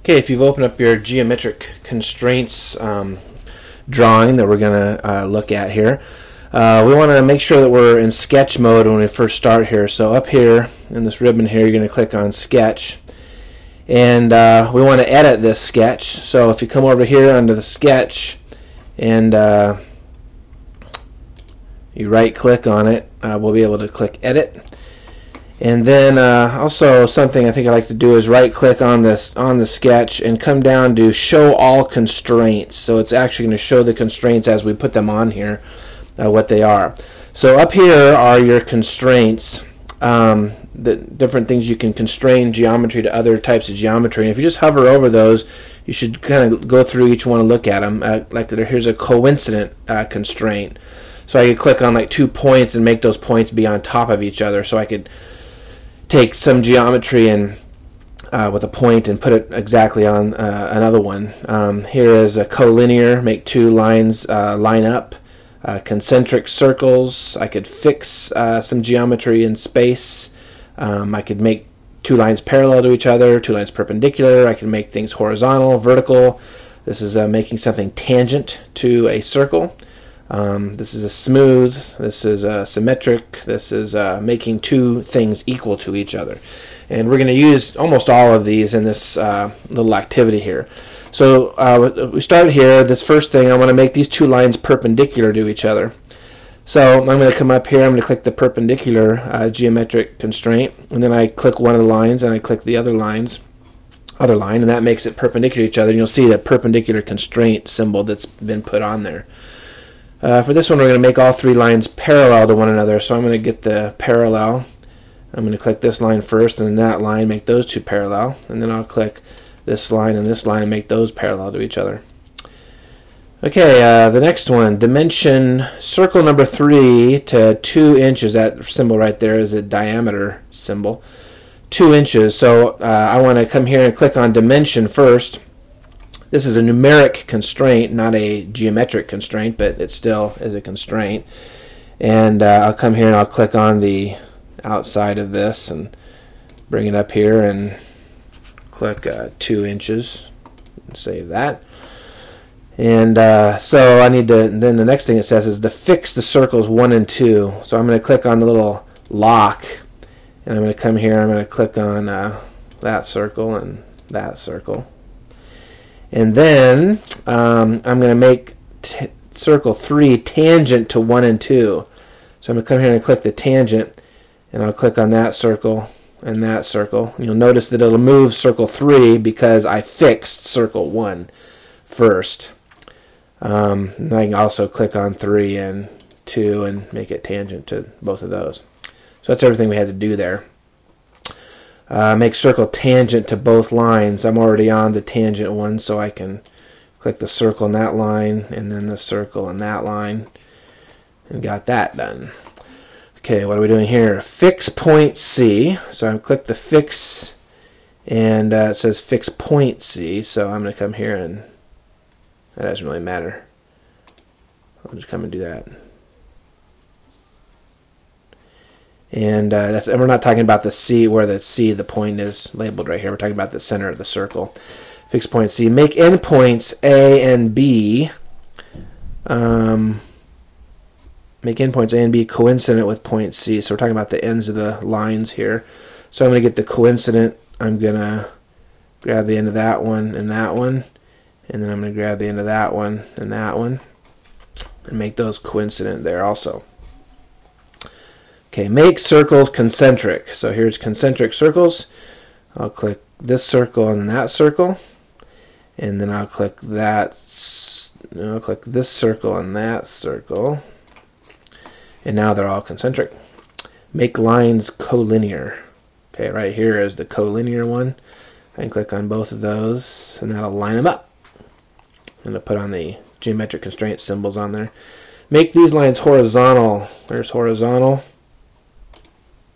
Okay, if you've opened up your geometric constraints drawing that we're going to look at here, we want to make sure that we're in sketch mode when we first start here. So up here in this ribbon here, you're going to click on sketch, and we want to edit this sketch. So if you come over here under the sketch and you right click on it, we'll be able to click edit. And then also something I think I like to do is right click on the sketch and come down to show all constraints. So it's actually going to show the constraints as we put them on here, what they are. So up here are your constraints, the different things you can constrain geometry to other types of geometry. And if you just hover over those, you should kind of go through each one and look at them. Like here's a coincident constraint. So I could click on like 2 points and make those points be on top of each other. So I could take some geometry and with a point and put it exactly on another one. Here is a collinear, make two lines line up. Concentric circles, I could fix some geometry in space. I could make two lines parallel to each other, two lines perpendicular. I can make things horizontal, vertical. This is making something tangent to a circle. This is a smooth, this is a symmetric, this is making two things equal to each other. And we're going to use almost all of these in this little activity here. So we start here. This first thing, I want to make these two lines perpendicular to each other. So I'm going to come up here, I'm going to click the perpendicular geometric constraint, and then I click one of the lines and I click the other line, and that makes it perpendicular to each other. And you'll see the perpendicular constraint symbol that's been put on there. For this one, we're going to make all three lines parallel to one another. So I'm going to get the parallel. I'm going to click this line first and then that line, make those two parallel. And then I'll click this line and make those parallel to each other. Okay, the next one, dimension circle number 3 to 2 inches. That symbol right there is a diameter symbol. 2 inches. So I want to come here and click on dimension first. This is a numeric constraint, not a geometric constraint, but it still is a constraint. And I'll come here and I'll click on the outside of this and bring it up here and click 2 inches and save that. And so I need to, then the next thing it says is to fix the circles 1 and 2. So I'm going to click on the little lock, and I'm going to come here, I'm going to click on that circle and that circle. And then I'm going to make circle 3 tangent to 1 and 2. So I'm going to come here and click the tangent, and I'll click on that circle and that circle. You'll notice that it'll move circle 3 because I fixed circle 1 first. And I can also click on 3 and 2 and make it tangent to both of those. So that's everything we had to do there. Make circle tangent to both lines. I'm already on the tangent one, so I can click the circle in that line and then the circle in that line, and got that done. Okay, what are we doing here? Fix point C. So I click the fix, and it says fix point C. So I'm going to come here, and that doesn't really matter. I'll just come and do that. And we're not talking about the C, where the C, the point is labeled right here. We're talking about the center of the circle. Fix point C. Make endpoints A and B. Make endpoints A and B coincident with point C. So we're talking about the ends of the lines here. So I'm going to get the coincident. I'm going to grab the end of that one, and then I'm going to grab the end of that one, and make those coincident there also. Okay, make circles concentric. So here's concentric circles. I'll click this circle and that circle, and then I'll click that. I'll click this circle and that circle, and now they're all concentric. Make lines collinear. Okay, right here is the collinear one. I can click on both of those, and that'll line them up. I'm going to put on the geometric constraint symbols on there. Make these lines horizontal. There's horizontal.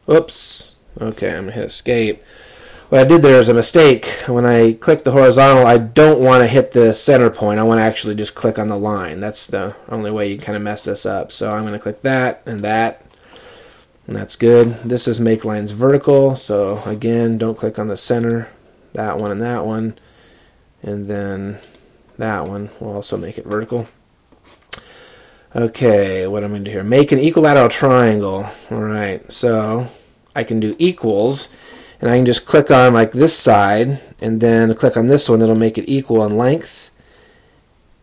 Oops. Okay, I'm going to hit escape. What I did there is a mistake. When I click the horizontal, I don't want to hit the center point. I want to actually just click on the line. That's the only way you kind of mess this up. So I'm going to click that, and that's good. This is make lines vertical. So again, don't click on the center, that one and that one. and then that one will also make it vertical. Okay, what am I going to do here? Make an equilateral triangle. Alright, so I can do equals, and I can just click on like this side, and then click on this one. It'll make it equal in length,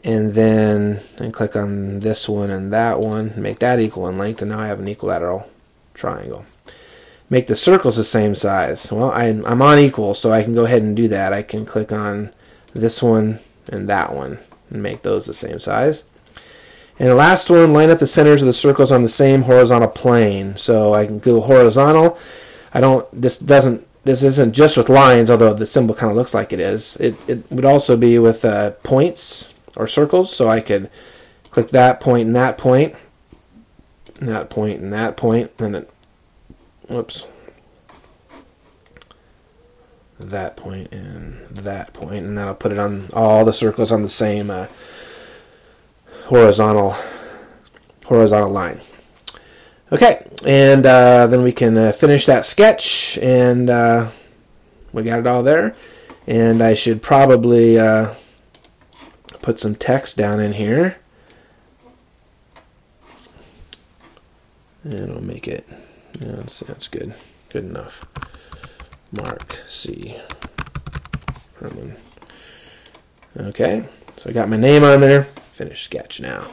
and then click on this one and that one, make that equal in length, and now I have an equilateral triangle. Make the circles the same size. Well, I'm on equal, so I can go ahead and do that. I can click on this one and that one and make those the same size. And the last one, line up the centers of the circles on the same horizontal plane. So I can go horizontal. This isn't just with lines, although the symbol kind of looks like it is. It would also be with points or circles. So I could click that point and that point, and that point and that point, and then whoops, that point and that point, and that'll put it on all the circles on the same horizontal line. Okay, and then we can finish that sketch, and we got it all there. And I should probably put some text down in here, and I'll make it. Yeah, that's good. Good enough. Mark C. Herman. Okay, so I got my name on there. Finish sketch now.